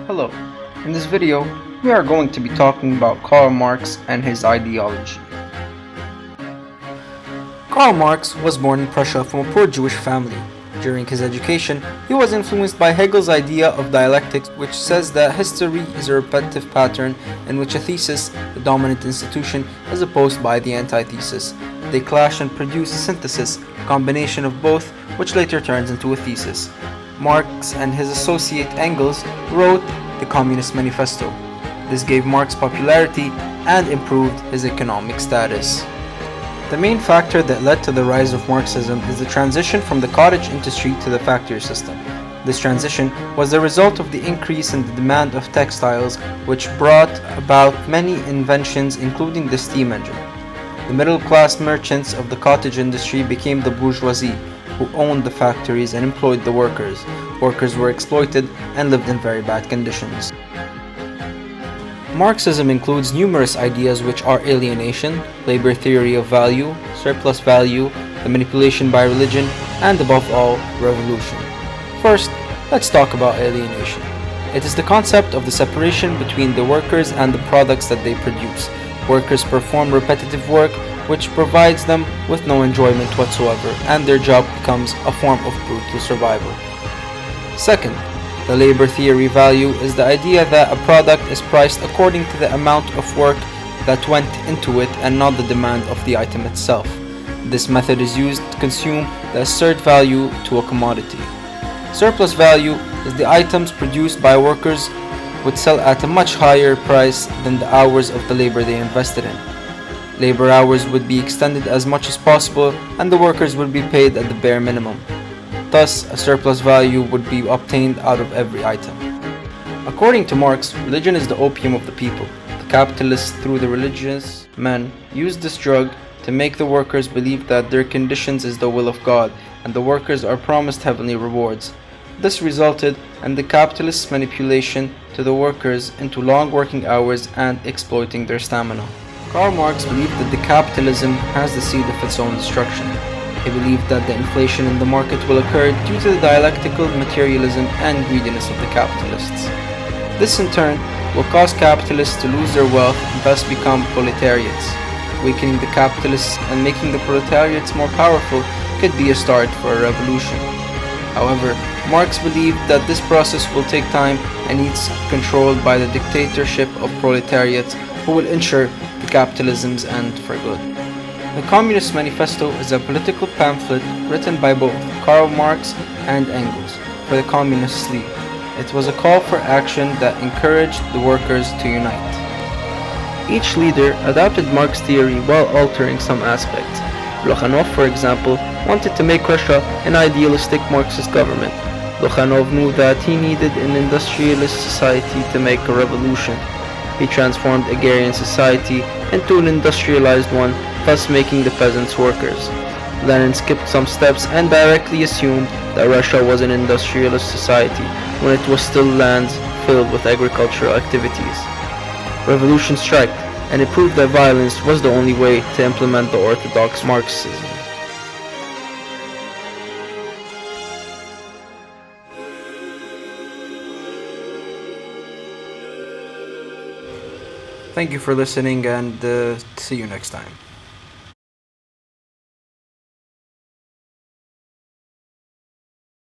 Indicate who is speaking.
Speaker 1: Hello, in this video we are going to be talking about Karl Marx and his ideology. Karl Marx was born in Prussia from a poor Jewish family. During his education, he was influenced by Hegel's idea of dialectics, which says that history is a repetitive pattern in which a thesis, the dominant institution, is opposed by the antithesis. They clash and produce a synthesis, a combination of both, which later turns into a thesis. Marx and his associate Engels wrote the Communist Manifesto. This gave Marx popularity and improved his economic status. The main factor that led to the rise of Marxism is the transition from the cottage industry to the factory system. This transition was the result of the increase in the demand of textiles, which brought about many inventions including the steam engine. The middle-class merchants of the cottage industry became the bourgeoisie, who owned the factories and employed the workers. Workers were exploited and lived in very bad conditions. Marxism includes numerous ideas which are alienation, labor theory of value, surplus value, the manipulation by religion, and above all, revolution. First, let's talk about alienation. It is the concept of the separation between the workers and the products that they produce. Workers perform repetitive work which provides them with no enjoyment whatsoever, and their job becomes a form of brutal survival. Second, the labor theory value is the idea that a product is priced according to the amount of work that went into it and not the demand of the item itself. This method is used to consume the assert value to a commodity. Surplus value is the items produced by workers would sell at a much higher price than the hours of the labor they invested in. Labor hours would be extended as much as possible and the workers would be paid at the bare minimum. Thus, a surplus value would be obtained out of every item. According to Marx, religion is the opium of the people. The capitalists, through the religious men, used this drug to make the workers believe that their conditions is the will of God and the workers are promised heavenly rewards. This resulted in the capitalists' manipulation to the workers into long working hours and exploiting their stamina. Karl Marx believed that the capitalism has the seed of its own destruction. He believed that the inflation in the market will occur due to the dialectical materialism and greediness of the capitalists. This in turn will cause capitalists to lose their wealth and thus become proletariats. Weakening the capitalists and making the proletariats more powerful could be a start for a revolution. However, Marx believed that this process will take time and needs controlled by the dictatorship of proletariats who will ensure the capitalism's end for good. The Communist Manifesto is a political pamphlet written by both Karl Marx and Engels for the Communist League. It was a call for action that encouraged the workers to unite. Each leader adopted Marx theory while altering some aspects. Plekhanov, for example, wanted to make Russia an idealistic Marxist government. Plekhanov knew that he needed an industrialist society to make a revolution. He transformed agrarian society into an industrialized one, thus making the peasants workers. Lenin skipped some steps and directly assumed that Russia was an industrialist society when it was still lands filled with agricultural activities. Revolution struck, and it proved that violence was the only way to implement the orthodox Marxism. Thank you for listening and see you next time.